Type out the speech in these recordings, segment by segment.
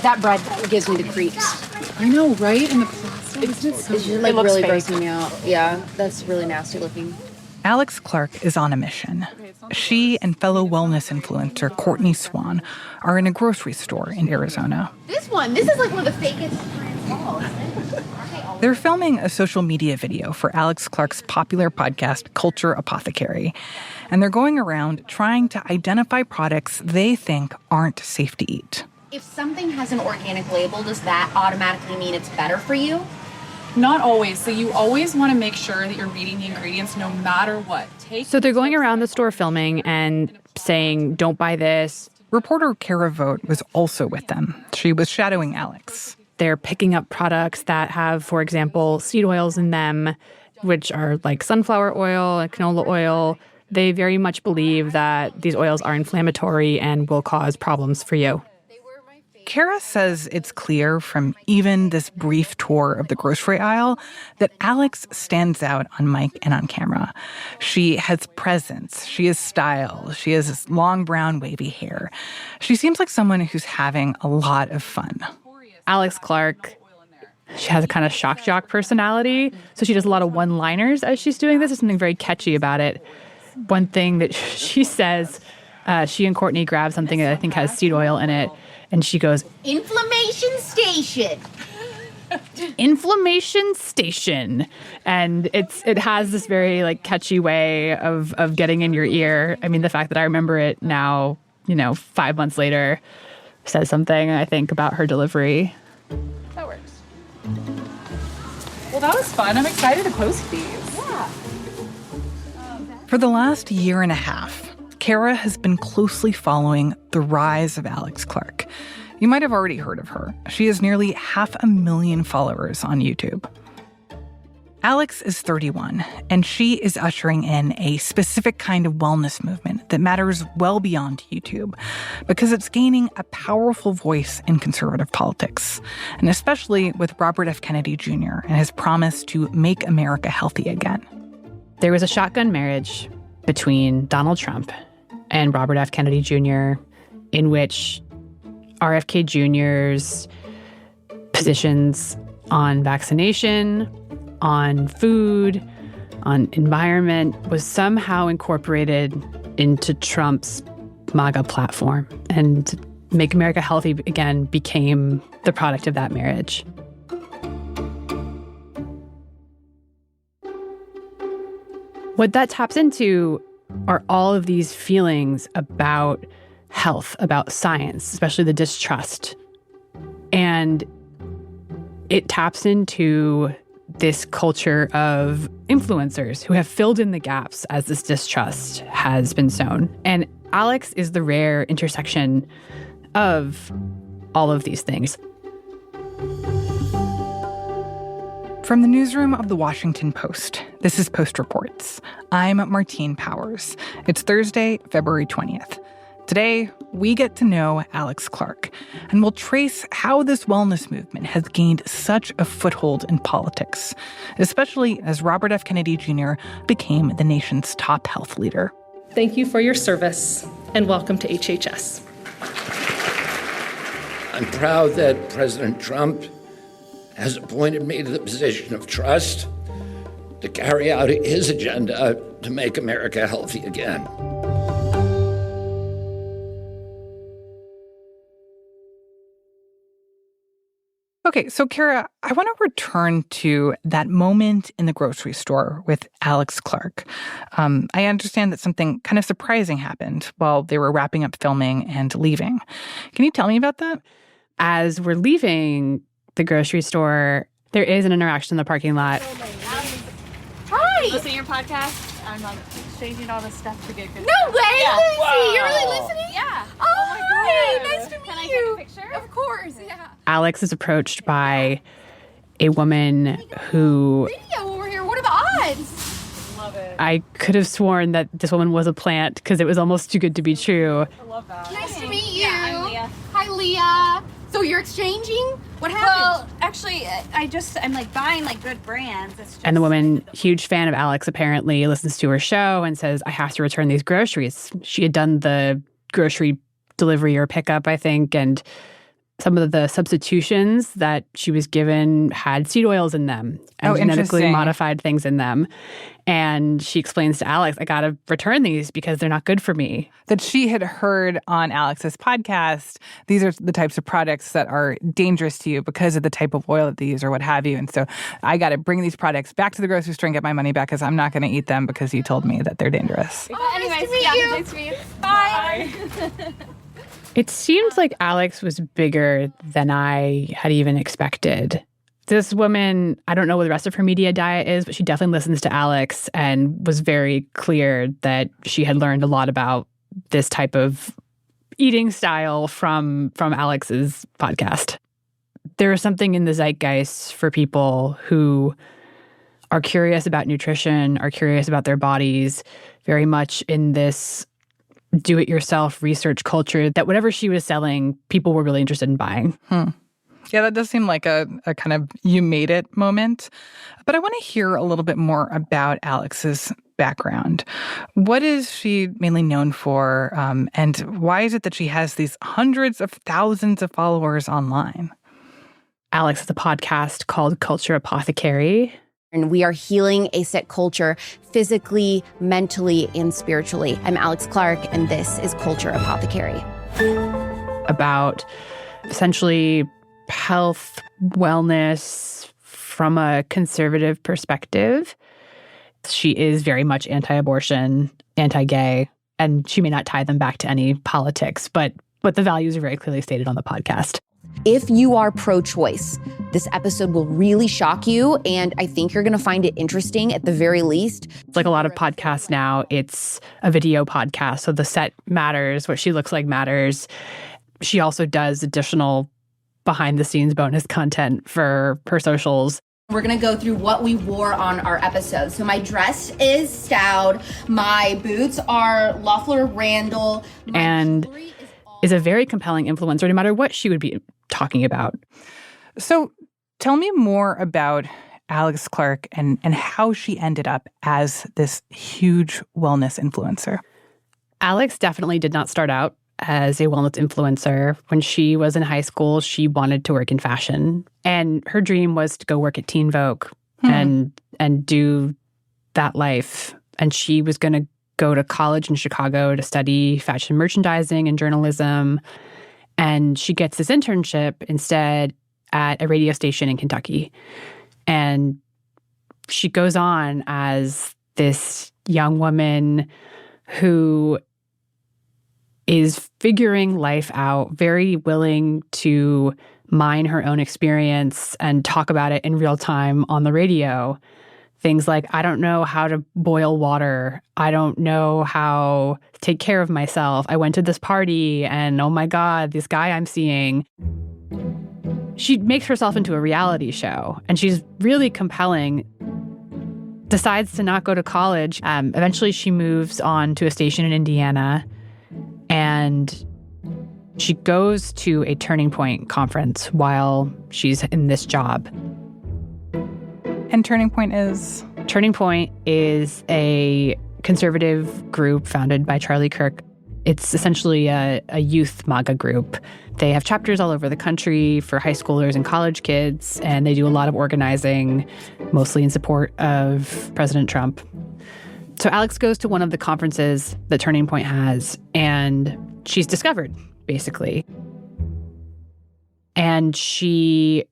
That bread gives me the creeps. I know, right? And the plastic, isn't it so It's weird? like really fake. grossing me out. Yeah, that's really nasty looking. Alex Clark is on a mission. She and fellow wellness influencer Courtney Swan are in a grocery store in Arizona. This is like one of the fakest brands of all, isn't it? They're filming a social media video for Alex Clark's popular podcast, Culture Apothecary. And they're going around trying to identify products they think aren't safe to eat. If something has an organic label, does that automatically mean it's better for you? Not always. So you always want to make sure that you're reading the ingredients no matter what. So they're going around the store filming and saying, don't buy this. Reporter Kara Vogt was also with them. She was shadowing Alex. They're picking up products that have, for example, seed oils in them, which are like sunflower oil and canola oil. They very much believe that these oils are inflammatory and will cause problems for you. Kara says it's clear from even this brief tour of the grocery aisle that Alex stands out on mic and on camera. She has presence. She has style. She has this long brown wavy hair. She seems like someone who's having a lot of fun. Alex Clark, she has a kind of shock jock personality, so she does a lot of one-liners as she's doing this. There's something very catchy about it. One thing that she says, she and Courtney grab something that I think has seed oil in it, and she goes, Inflammation station. Inflammation station. And it has this very like catchy way of getting in your ear. I mean, the fact that I remember it now, 5 months later, says something, I think, about her delivery. That works. Well, that was fun. I'm excited to post these. Yeah. For the last year and a half, Kara has been closely following the rise of Alex Clark. You might have already heard of her. She has nearly 500,000 followers on YouTube. Alex is 31, and she is ushering in a specific kind of wellness movement that matters well beyond YouTube because it's gaining a powerful voice in conservative politics, and especially with Robert F. Kennedy Jr. and his promise to make America healthy again. There was a shotgun marriage between Donald Trump and Robert F. Kennedy Jr., in which RFK Jr.'s positions on vaccination, on food, on environment was somehow incorporated into Trump's MAGA platform. And Make America Healthy Again became the product of that marriage. What that taps into are all of these feelings about health, about science, especially the distrust. And it taps into this culture of influencers who have filled in the gaps as this distrust has been sown. And Alex is the rare intersection of all of these things. From the newsroom of The Washington Post, this is Post Reports. I'm Martine Powers. It's Thursday, February 20th. Today, we get to know Alex Clark, and we'll trace how this wellness movement has gained such a foothold in politics, especially as Robert F. Kennedy Jr. became the nation's top health leader. Thank you for your service, and welcome to HHS. I'm proud that President Trump has appointed me to the position of trust to carry out his agenda to make America healthy again. Okay, so Kara, I want to return to that moment in the grocery store with Alex Clark. I understand that something kind of surprising happened while they were wrapping up filming and leaving. Can you tell me about that? As we're leaving the grocery store, there is an interaction in the parking lot. Hi! Listening to your podcast? I'm exchanging all this stuff to get good. No way, Yeah. Lucy! Wow. You're really listening? Yeah. Oh, my hi! God. Nice to meet Can I you. take a picture? Of course, yeah. Alex is approached by a woman who Video over here. What are the odds? Love it. I could have sworn that this woman was a plant because it was almost too good to be true. I love that. Nice to meet you. Yeah, I'm Leah. Hi, Leah. So you're exchanging? What happened? Well, actually, I'm like buying like good brands. It's just, And the woman, huge fan of Alex, apparently listens to her show and says, I have to return these groceries. She had done the grocery delivery or pickup, I think. And some of the substitutions that she was given had seed oils in them and genetically interesting. modified things in them. And she explains to Alex, I got to return these because they're not good for me. That she had heard on Alex's podcast, these are the types of products that are dangerous to you because of the type of oil that they use or what have you. And so I got to bring these products back to the grocery store and get my money back because I'm not going to eat them because you told me that they're dangerous. Anyways, nice to meet you. Bye. It seemed like Alex was bigger than I had even expected. This woman, I don't know what the rest of her media diet is, but she definitely listens to Alex and was very clear that she had learned a lot about this type of eating style from Alex's podcast. There is something in the zeitgeist for people who are curious about nutrition, are curious about their bodies, very much in this do-it-yourself research culture that whatever she was selling, people were really interested in buying. Yeah, that does seem like a kind of you made it moment. But I want to hear a little bit more about Alex's background. What is she mainly known for? And why is it that she has these hundreds of thousands of followers online? Alex has a podcast called Culture Apothecary. And we are healing a sick culture physically, mentally, and spiritually. I'm Alex Clark, and this is Culture Apothecary. About essentially health, wellness from a conservative perspective. She is very much anti-abortion, anti-gay, and she may not tie them back to any politics, but the values are very clearly stated on the podcast. If you are pro-choice, this episode will really shock you, and I think you're going to find it interesting at the very least. It's like a lot of podcasts now, it's a video podcast, so the set matters, what she looks like matters. She also does additional behind-the-scenes bonus content for her socials. We're going to go through what we wore on our episode. So my dress is Stout, my boots are Loeffler Randall, and is a very compelling influencer no matter what she would be talking about. So tell me more about Alex Clark and how she ended up as this huge wellness influencer. Alex definitely did not start out as a wellness influencer. When she was in high school, she wanted to work in fashion. And her dream was to go work at Teen Vogue and do that life. And she was going to go to college in Chicago to study fashion merchandising and journalism. And she gets this internship instead at a radio station in Kentucky. And she goes on as this young woman who is figuring life out, very willing to mine her own experience and talk about it in real time on the radio. Things like, I don't know how to boil water. I don't know how to take care of myself. I went to this party and oh my God, this guy I'm seeing. She makes herself into a reality show and she's really compelling. Decides to not go to college. Eventually she moves on to a station in Indiana and she goes to a Turning Point conference while she's in this job. And Turning Point is? Turning Point is a conservative group founded by Charlie Kirk. It's essentially a youth MAGA group. They have chapters all over the country for high schoolers and college kids, and they do a lot of organizing, mostly in support of President Trump. So Alex goes to one of the conferences that Turning Point has, and she's discovered, basically. And she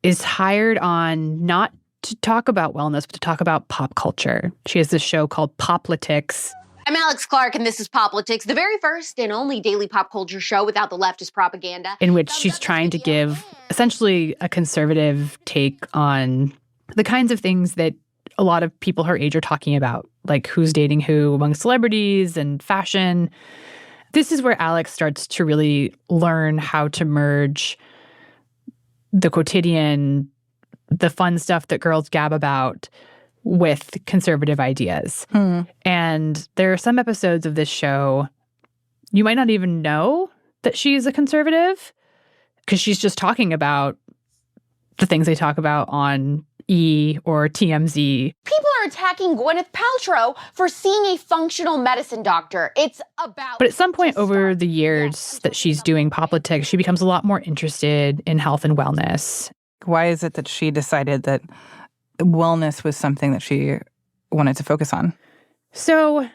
is hired on not to talk about wellness, but to talk about pop culture. She has this show called Poplitics. I'm Alex Clark, and this is Poplitics, the very first and only daily pop culture show without the leftist propaganda. In which she's trying to give essentially a conservative take on the kinds of things that a lot of people her age are talking about, like who's dating who among celebrities and fashion. This is where Alex starts to really learn how to merge the quotidian, the fun stuff that girls gab about, with conservative ideas. And there are some episodes of this show you might not even know that she's a conservative because she's just talking about the things they talk about on E or TMZ. People are attacking Gwyneth Paltrow for seeing a functional medicine doctor. It's about... But at some point over the years that she's doing politics, she becomes a lot more interested in health and wellness. Why is it that she decided that wellness was something that she wanted to focus on? So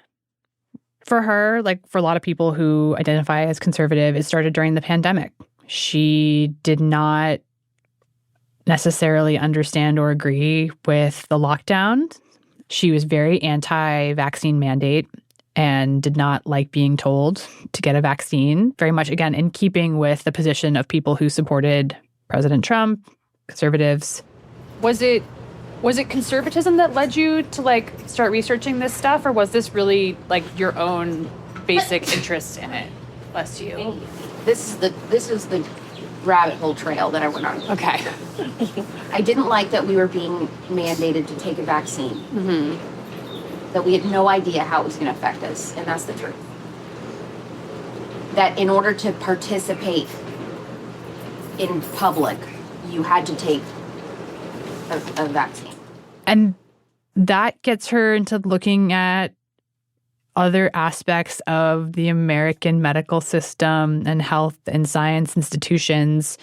for her, like for a lot of people who identify as conservative, it started during the pandemic. She did not necessarily understand or agree with the lockdown. She was very anti-vaccine mandate and did not like being told to get a vaccine, very much, again, in keeping with the position of people who supported President Trump, conservatives. Was it conservatism that led you to like start researching this stuff, or was this really like your own basic interest in it? Bless you. This is the rabbit hole trail that I went on. Okay. I didn't like that we were being mandated to take a vaccine. Mm-hmm. That we had no idea how it was going to affect us, and that's the truth. That in order to participate in public, you had to take a vaccine. And that gets her into looking at other aspects of the American medical system and health and science institutions.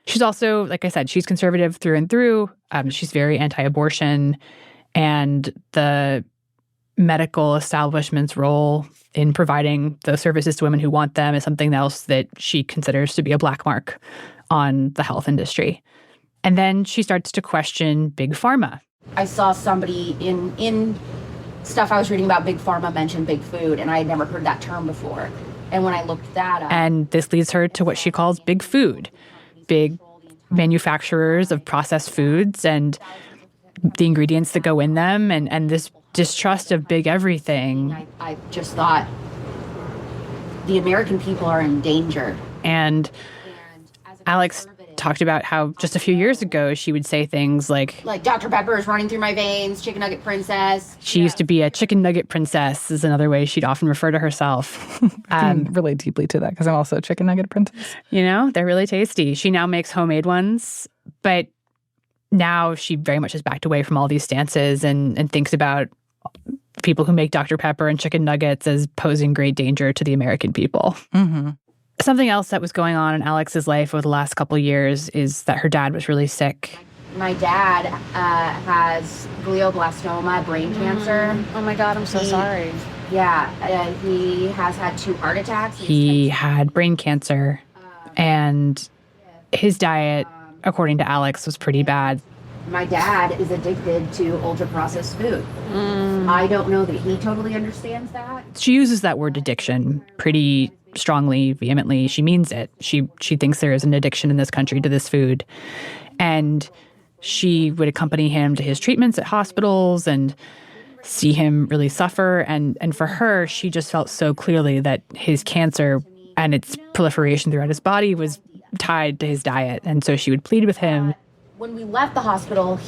She's also, like I said, she's conservative through and through. She's very anti-abortion. And the medical establishment's role in providing those services to women who want them is something else that she considers to be a black mark on the health industry. And then she starts to question Big Pharma. I saw somebody in stuff I was reading about Big Pharma mention Big Food, and I had never heard that term before. And when I looked that up... And this leads her to what she calls Big Food, big manufacturers of processed foods and the ingredients that go in them, and this distrust of big everything. I just thought the American people are in danger. And Alex talked about how just a few years ago she would say things like Dr. Pepper is running through my veins, chicken nugget princess. She used to be a chicken nugget princess is another way she'd often refer to herself. I can relate deeply to that because I'm also a chicken nugget princess. You know, they're really tasty. She now makes homemade ones, but now she very much has backed away from all these stances and thinks about people who make Dr. Pepper and chicken nuggets as posing great danger to the American people. Mm-hmm. Something else that was going on in Alex's life over the last couple of years is that her dad was really sick. My dad has glioblastoma, brain cancer. Oh my God, I'm so sorry. Yeah, he has had 2 heart attacks. He had brain cancer, and his diet, according to Alex, was pretty bad. My dad is addicted to ultra-processed food. I don't know that he totally understands that. She uses that word addiction pretty strongly, vehemently. She means it. She thinks there is an addiction in this country to this food. And she would accompany him to his treatments at hospitals and see him really suffer. And for her, she just felt so clearly that his cancer and its proliferation throughout his body was tied to his diet. And so she would plead with him. When we left the hospital,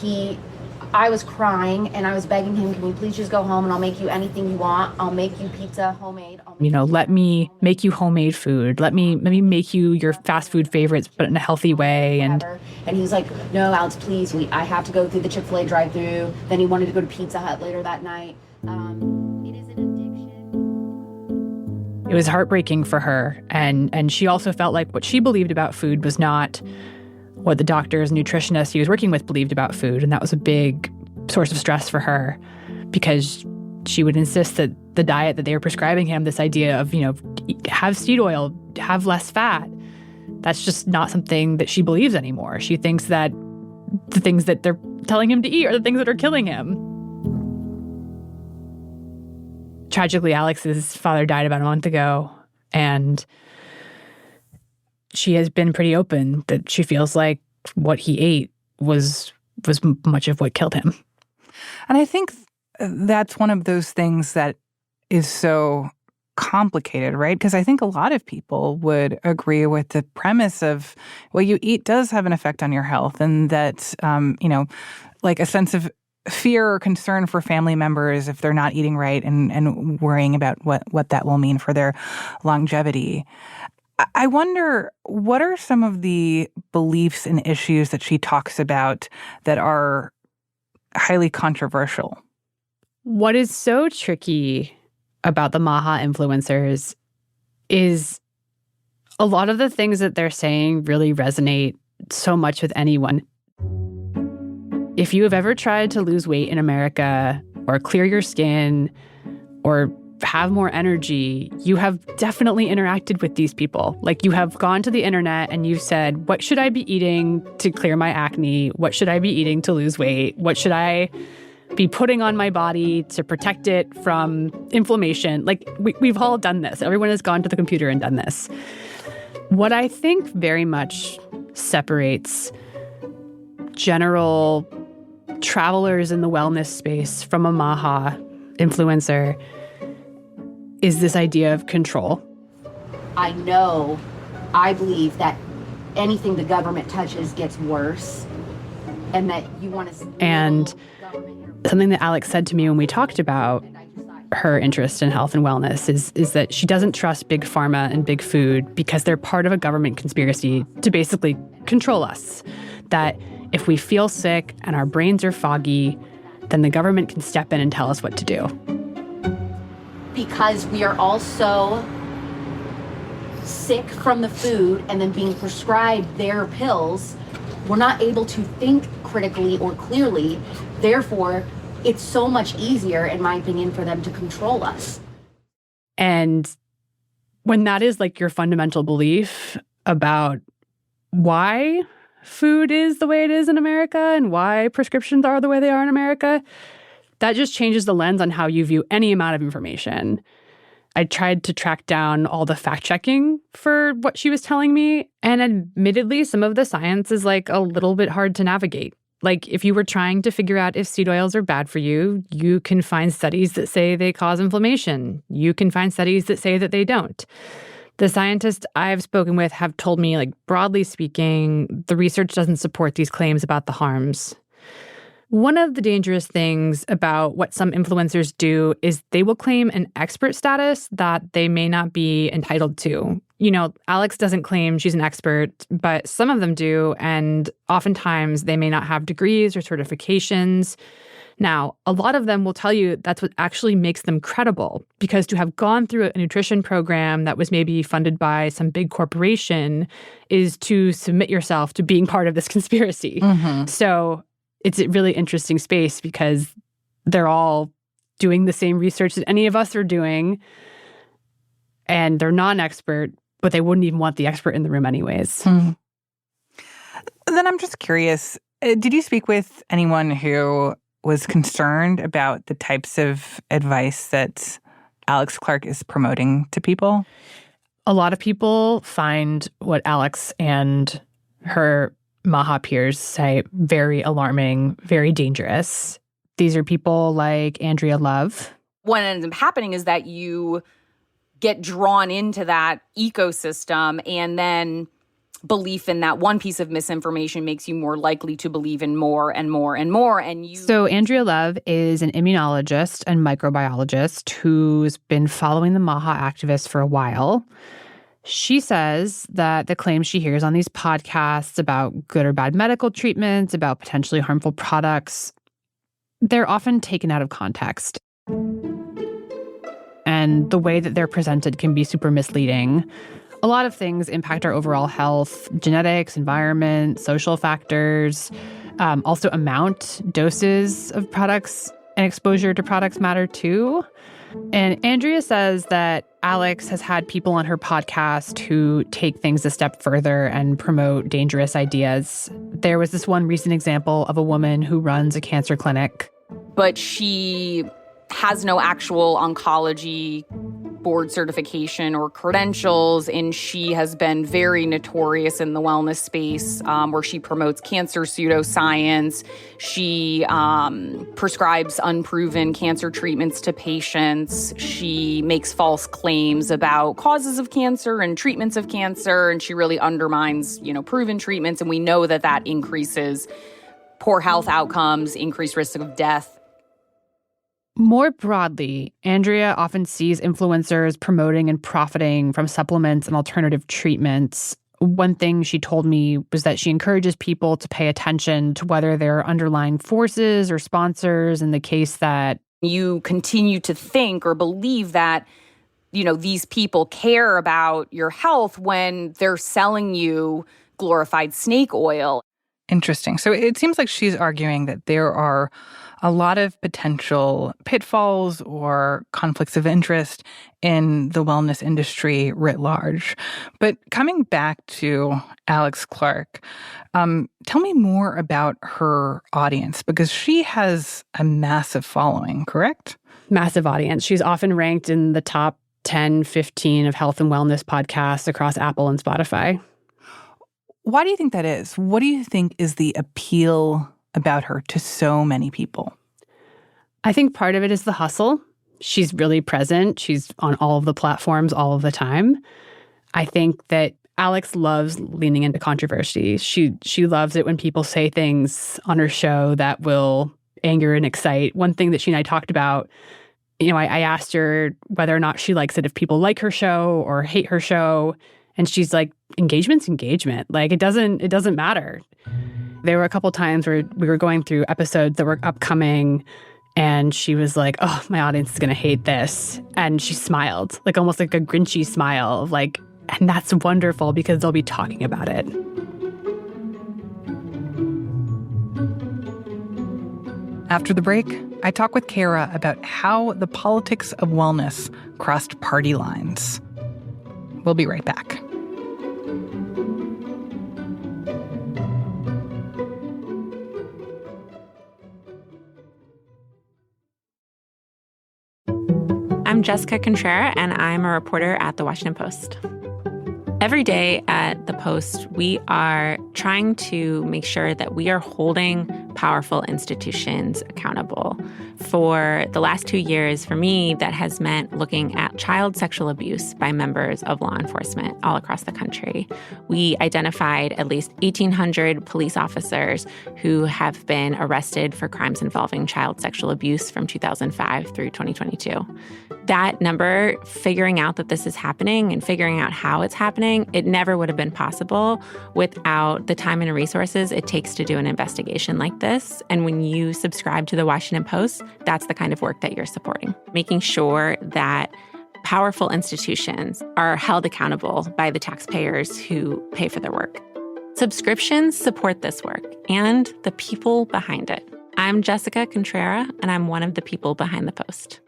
I was crying and I was begging him, can you please just go home and I'll make you anything you want. I'll make you pizza, homemade. Let me make you homemade food. Let me make you your fast food favorites, but in a healthy way. And he was like, no, Alex, please, I have to go through the Chick-fil-A drive-thru. Then he wanted to go to Pizza Hut later that night. It is an addiction. It was heartbreaking for her. And she also felt like what she believed about food was not what the doctors and nutritionists he was working with believed about food. And that was a big source of stress for her because she would insist that the diet that they were prescribing him, this idea of, have seed oil, have less fat, that's just not something that she believes anymore. She thinks that the things that they're telling him to eat are the things that are killing him. Tragically, Alex's father died about a month ago, and she has been pretty open that she feels like what he ate was much of what killed him. And I think that's one of those things that is so complicated, right? Because I think a lot of people would agree with the premise of what you eat does have an effect on your health, and that, like a sense of fear or concern for family members if they're not eating right and worrying about what that will mean for their longevity. I wonder, what are some of the beliefs and issues that she talks about that are highly controversial. What is so tricky about the Maha influencers is a lot of the things that they're saying really resonate so much with anyone. If you have ever tried to lose weight in America or clear your skin or have more energy, you have definitely interacted with these people. Like, you have gone to the internet and you've said, what should I be eating to clear my acne? What should I be eating to lose weight? What should I be putting on my body to protect it from inflammation? Like, we've all done this. Everyone has gone to the computer and done this. What I think very much separates general travelers in the wellness space from a Maha influencer is this idea of control. I believe that anything the government touches gets worse, and that you want to... And something that Alex said to me when we talked about her interest in health and wellness is that she doesn't trust big pharma and big food because they're part of a government conspiracy to basically control us. That if we feel sick and our brains are foggy, then the government can step in and tell us what to do. Because we are all so sick from the food and then being prescribed their pills, we're not able to think critically or clearly. Therefore, it's so much easier, in my opinion, for them to control us. And when that is like your fundamental belief about why food is the way it is in America and why prescriptions are the way they are in America, that just changes the lens on how you view any amount of information. I tried to track down all the fact-checking for what she was telling me, and admittedly, some of the science is like a little bit hard to navigate. Like, if you were trying to figure out if seed oils are bad for you, you can find studies that say they cause inflammation. You can find studies that say that they don't. The scientists I've spoken with have told me, like, broadly speaking, the research doesn't support these claims about the harms. One of the dangerous things about what some influencers do is they will claim an expert status that they may not be entitled to. You know, Alex doesn't claim she's an expert, but some of them do, and oftentimes they may not have degrees or certifications. Now, a lot of them will tell you that's what actually makes them credible, because to have gone through a nutrition program that was maybe funded by some big corporation is to submit yourself to being part of this conspiracy. Mm-hmm. So it's a really interesting space because they're all doing the same research that any of us are doing, and they're non-expert, but they wouldn't even want the expert in the room anyways. Mm. Then I'm just curious, did you speak with anyone who was concerned about the types of advice that Alex Clark is promoting to people? A lot of people find what Alex and her Maha peers say very alarming, very dangerous. These are people like Andrea Love. What ends up happening is that you get drawn into that ecosystem, and then belief in that one piece of misinformation makes you more likely to believe in more and more and more. So Andrea Love is an immunologist and microbiologist who's been following the Maha activists for a while. She says that the claims she hears on these podcasts about good or bad medical treatments, about potentially harmful products, they're often taken out of context. And the way that they're presented can be super misleading. A lot of things impact our overall health: genetics, environment, social factors, also amount, doses of products, and exposure to products matter too. And Andrea says that Alex has had people on her podcast who take things a step further and promote dangerous ideas. There was this one recent example of a woman who runs a cancer clinic. But she has no actual oncology board certification or credentials, and she has been very notorious in the wellness space where she promotes cancer pseudoscience. She prescribes unproven cancer treatments to patients. She makes false claims about causes of cancer and treatments of cancer, and she really undermines, proven treatments, and we know that that increases poor health outcomes, increased risk of death. More broadly, Andrea often sees influencers promoting and profiting from supplements and alternative treatments One thing she told me was that she encourages people to pay attention to whether there are underlying forces or sponsors in the case that you continue to think or believe that, these people care about your health when they're selling you glorified snake oil. Interesting. So it seems like she's arguing that there are a lot of potential pitfalls or conflicts of interest in the wellness industry writ large. But coming back to Alex Clark, tell me more about her audience, because she has a massive following, correct? Massive audience. She's often ranked in the top 10, 15 of health and wellness podcasts across Apple and Spotify. Why do you think that is? What do you think is the appeal about her to so many people? I think part of it is the hustle. She's really present. She's on all of the platforms all of the time. I think that Alex loves leaning into controversy. She loves it when people say things on her show that will anger and excite. One thing that she and I talked about, I asked her whether or not she likes it if people like her show or hate her show. And she's like, engagement's engagement. Like, it doesn't matter. There were a couple times where we were going through episodes that were upcoming, and she was like, oh, my audience is going to hate this. And she smiled, like almost like a Grinchy smile of like, and that's wonderful because they'll be talking about it. After the break, I talk with Kara about how the politics of wellness crossed party lines. We'll be right back. I'm Jessica Contreras, and I'm a reporter at The Washington Post. Every day at The Post, we are trying to make sure that we are holding powerful institutions accountable. For the last 2 years, for me, that has meant looking at child sexual abuse by members of law enforcement all across the country. We identified at least 1,800 police officers who have been arrested for crimes involving child sexual abuse from 2005 through 2022. That number, figuring out that this is happening and figuring out how it's happening, it never would have been possible without the time and resources it takes to do an investigation like this. And when you subscribe to The Washington Post, that's the kind of work that you're supporting. Making sure that powerful institutions are held accountable by the taxpayers who pay for their work. Subscriptions support this work and the people behind it. I'm Jessica Contreras, and I'm one of the people behind The Post.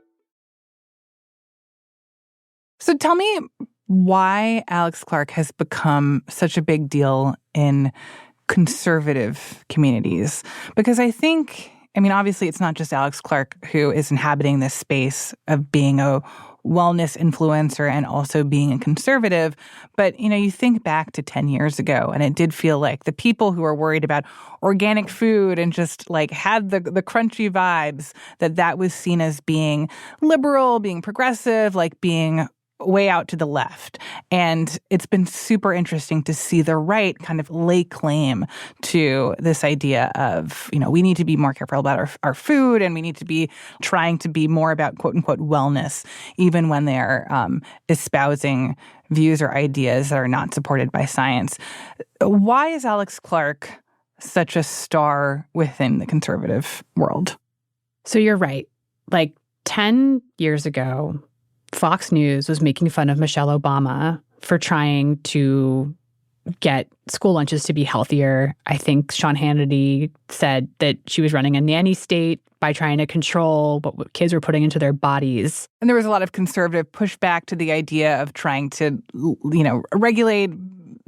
So tell me why Alex Clark has become such a big deal in conservative communities. Because obviously it's not just Alex Clark who is inhabiting this space of being a wellness influencer and also being a conservative. But, you think back to 10 years ago, and it did feel like the people who were worried about organic food and just like had the crunchy vibes, that was seen as being liberal, being progressive, like being way out to the left. And it's been super interesting to see the right kind of lay claim to this idea of, we need to be more careful about our food, and we need to be trying to be more about quote unquote wellness, even when they're espousing views or ideas that are not supported by science. Why is Alex Clark such a star within the conservative world? So you're right. Like 10 years ago, Fox News was making fun of Michelle Obama for trying to get school lunches to be healthier. I think Sean Hannity said that she was running a nanny state by trying to control what kids were putting into their bodies. And there was a lot of conservative pushback to the idea of trying to, regulate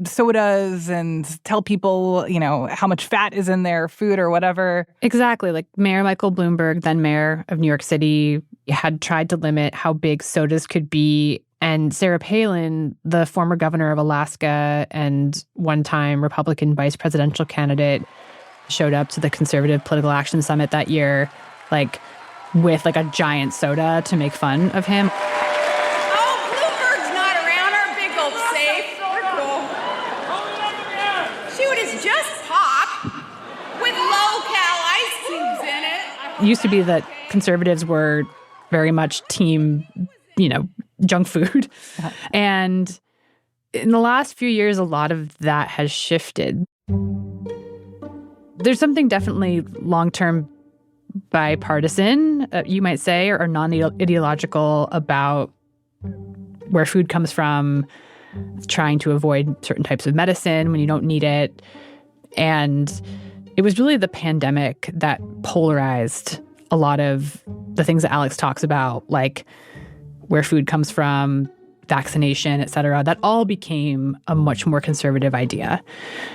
sodas and tell people, how much fat is in their food or whatever. Exactly. Like Mayor Michael Bloomberg, then mayor of New York City, had tried to limit how big sodas could be. And Sarah Palin, the former governor of Alaska and one-time Republican vice presidential candidate, showed up to the Conservative Political Action Summit that year, with a giant soda to make fun of him. It used to be that conservatives were very much team, junk food. And in the last few years, a lot of that has shifted. There's something definitely long-term bipartisan, you might say, or non-ideological about where food comes from, trying to avoid certain types of medicine when you don't need it. And it was really the pandemic that polarized a lot of the things that Alex talks about, like where food comes from, vaccination, et cetera. That all became a much more conservative idea.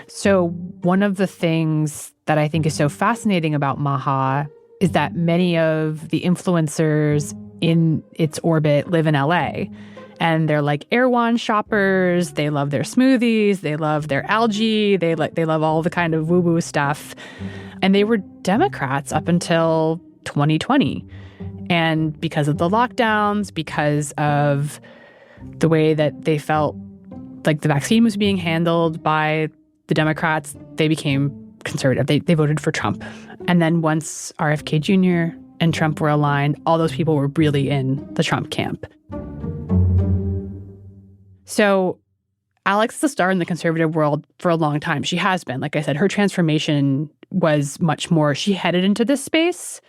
So one of the things that I think is so fascinating about Maha is that many of the influencers in its orbit live in LA. And they're like Erewhon shoppers. They love their smoothies. They love their algae. They love all the kind of woo-woo stuff. And they were Democrats up until 2020. And because of the lockdowns, because of the way that they felt like the vaccine was being handled by the Democrats, they became conservative. They voted for Trump. And then once RFK Jr. and Trump were aligned, all those people were really in the Trump camp. So Alex is a star in the conservative world for a long time. She has been. Like I said, her transformation was much more, she headed into this space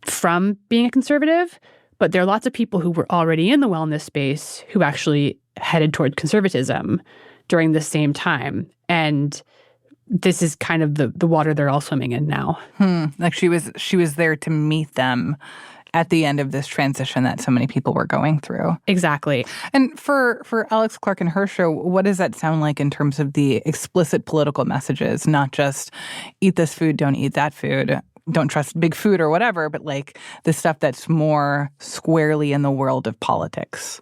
from being a conservative, but there are lots of people who were already in the wellness space who actually headed toward conservatism during the same time. And this is kind of the water they're all swimming in now. Like she was there to meet them at the end of this transition that so many people were going through. Exactly. And for Alex Clark and her show, what does that sound like in terms of the explicit political messages? Not just eat this food, don't eat that food, don't trust big food or whatever, but like the stuff that's more squarely in the world of politics.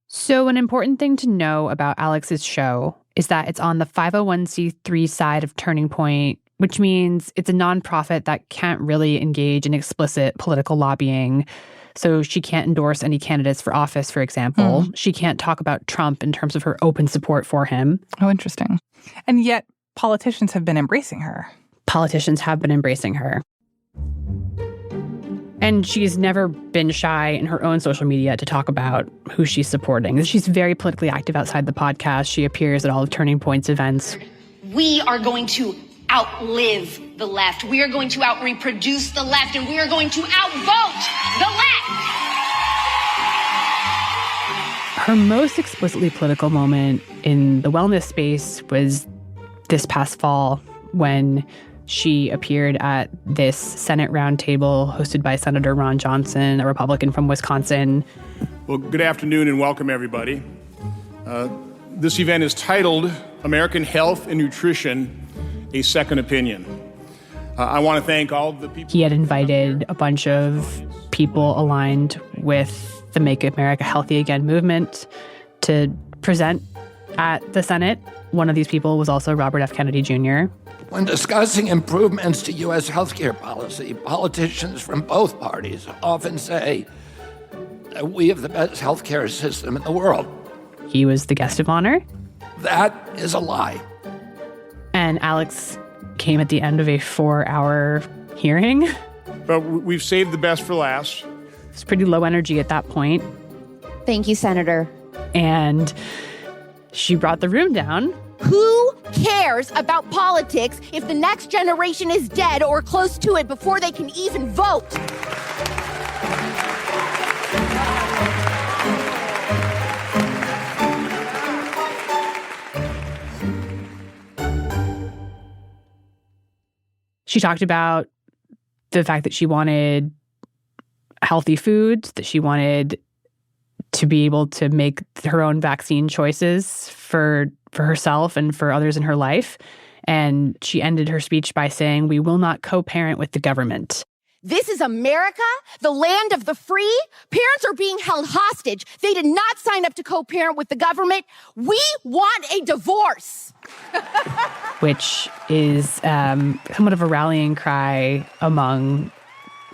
So an important thing to know about Alex's show is that it's on the 501c3 side of Turning Point, which means it's a nonprofit that can't really engage in explicit political lobbying. So she can't endorse any candidates for office, for example. She can't talk about Trump in terms of her open support for him. Oh, interesting. And yet politicians have been embracing her. Politicians have been embracing her. And she's never been shy in her own social media to talk about who she's supporting. She's very politically active outside the podcast. She appears at all of Turning Point's events. We are going to outlive the left. We are going to out-reproduce the left, and we are going to outvote the left. Her most explicitly political moment in the wellness space was this past fall when she appeared at this Senate roundtable hosted by Senator Ron Johnson, a Republican from Wisconsin. Well, good afternoon and welcome, everybody. This event is titled American Health and Nutrition, a Second Opinion. I want to thank all the people. He had invited a bunch of people aligned with the Make America Healthy Again movement to present at the Senate. One of these people was also Robert F. Kennedy Jr. When discussing improvements to U.S. healthcare policy, politicians from both parties often say that we have the best healthcare system in the world. He was the guest of honor. That is a lie. And Alex came at the end of a 4-hour hearing. But we've saved the best for last. It's pretty low energy at that point. Thank you, Senator. And she brought the room down. Who cares about politics if the next generation is dead or close to it before they can even vote? She talked about the fact that she wanted healthy foods, that she wanted to be able to make her own vaccine choices for herself and for others in her life. And she ended her speech by saying, "We will not co-parent with the government." This is America, the land of the free. Parents are being held hostage. They did not sign up to co-parent with the government. We want a divorce. Which is somewhat of a rallying cry among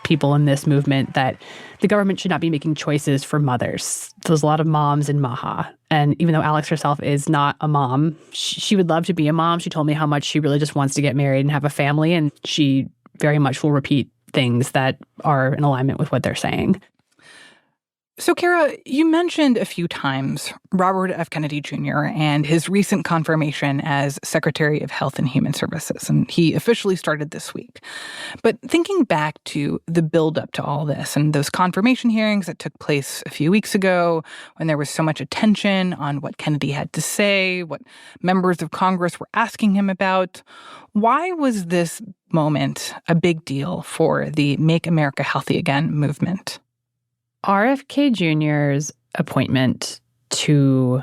people in this movement that the government should not be making choices for mothers. There's a lot of moms in Maha. And even though Alex herself is not a mom, she would love to be a mom. She told me how much she really just wants to get married and have a family. And she very much will repeat things that are in alignment with what they're saying. So, Kara, you mentioned a few times Robert F. Kennedy Jr. and his recent confirmation as Secretary of Health and Human Services, and he officially started this week. But thinking back to the buildup to all this and those confirmation hearings that took place a few weeks ago when there was so much attention on what Kennedy had to say, what members of Congress were asking him about, why was this moment a big deal for the Make America Healthy Again movement? RFK Jr.'s appointment to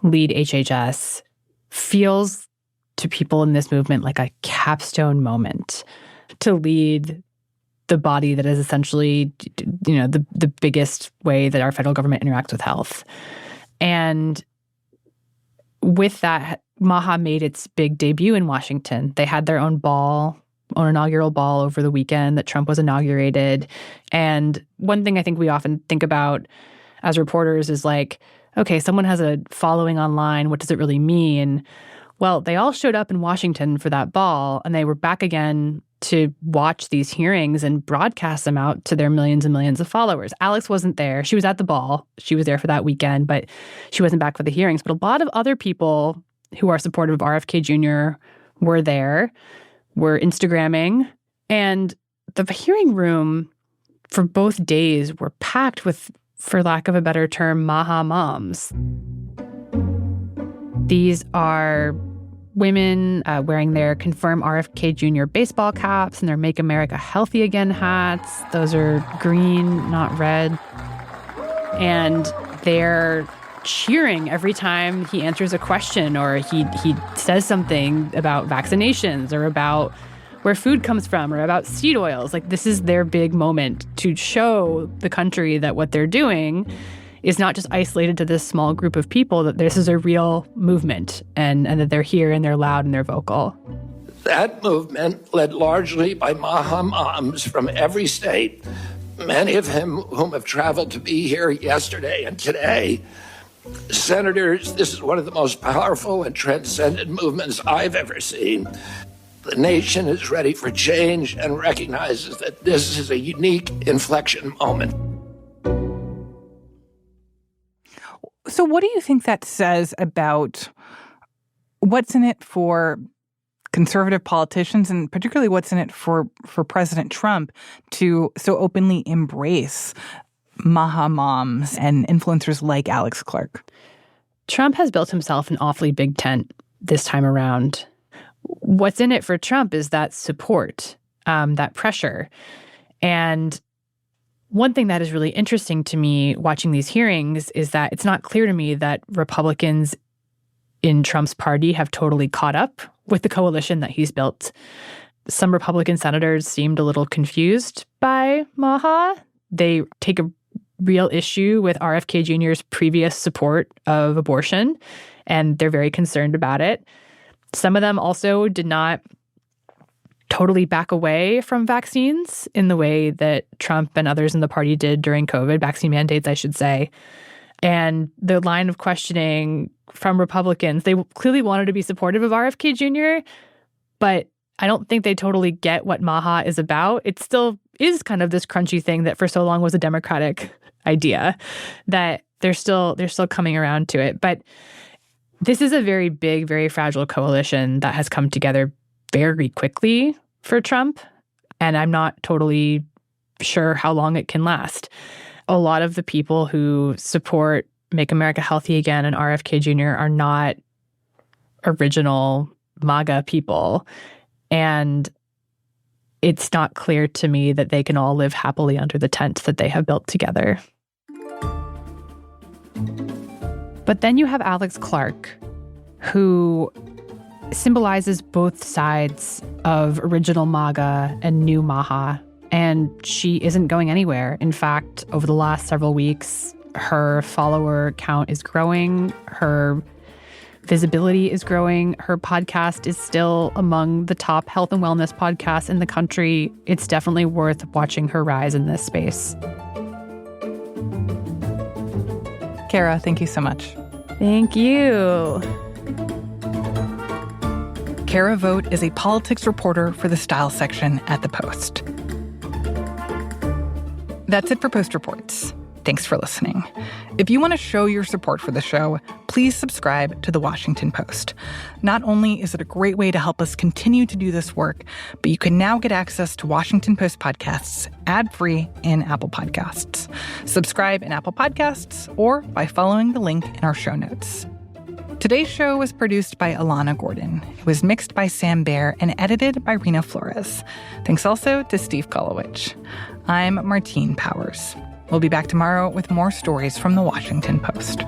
lead HHS feels to people in this movement like a capstone moment to lead the body that is essentially, the biggest way that our federal government interacts with health. And with that, MAHA made its big debut in Washington. They had their own inaugural ball over the weekend that Trump was inaugurated. And one thing I think we often think about as reporters is like, okay, someone has a following online. What does it really mean? Well, they all showed up in Washington for that ball, and they were back again to watch these hearings and broadcast them out to their millions and millions of followers. Alex wasn't there. She was at the ball. She was there for that weekend, but she wasn't back for the hearings. But a lot of other people who are supportive of RFK Jr. were there. Were Instagramming, and the hearing room for both days were packed with, for lack of a better term, MAHA moms. These are women wearing their Confirm RFK Jr. baseball caps and their Make America Healthy Again hats. Those are green, not red. And they're cheering every time he answers a question or he says something about vaccinations or about where food comes from or about seed oils. Like, this is their big moment to show the country that what they're doing is not just isolated to this small group of people, that this is a real movement and that they're here and they're loud and they're vocal. That movement, led largely by MAHA moms from every state, many of whom have traveled to be here yesterday and today. Senators, this is one of the most powerful and transcendent movements I've ever seen. The nation is ready for change and recognizes that this is a unique inflection moment. So what do you think that says about what's in it for conservative politicians, and particularly what's in it for President Trump to so openly embrace MAHA moms and influencers like Alex Clark? Trump has built himself an awfully big tent this time around. What's in it for Trump is that support, that pressure. And one thing that is really interesting to me watching these hearings is that it's not clear to me that Republicans in Trump's party have totally caught up with the coalition that he's built. Some Republican senators seemed a little confused by MAHA. They take a real issue with RFK Jr.'s previous support of abortion, and they're very concerned about it. Some of them also did not totally back away from vaccines in the way that Trump and others in the party did during COVID, vaccine mandates, I should say. And the line of questioning from Republicans, they clearly wanted to be supportive of RFK Jr., but I don't think they totally get what MAHA is about. It still is kind of this crunchy thing that for so long was a Democratic idea, that they're still coming around to it. But this is a very big, very fragile coalition that has come together very quickly for Trump, and I'm not totally sure how long it can last. A lot of the people who support Make America Healthy Again and RFK Jr. are not original MAGA people, and it's not clear to me that they can all live happily under the tent that they have built together. But then you have Alex Clark, who symbolizes both sides of original MAGA and new MAHA, and she isn't going anywhere. In fact, over the last several weeks, her follower count is growing, her visibility is growing, her podcast is still among the top health and wellness podcasts in the country. It's definitely worth watching her rise in this space. Kara, thank you so much. Thank you. Kara Vogt is a politics reporter for the Style section at The Post. That's it for Post Reports. Thanks for listening. If you want to show your support for the show, please subscribe to The Washington Post. Not only is it a great way to help us continue to do this work, but you can now get access to Washington Post podcasts ad-free in Apple Podcasts. Subscribe in Apple Podcasts or by following the link in our show notes. Today's show was produced by Alana Gordon. It was mixed by Sam Baer and edited by Rena Flores. Thanks also to Steve Kolowich. I'm Martine Powers. We'll be back tomorrow with more stories from The Washington Post.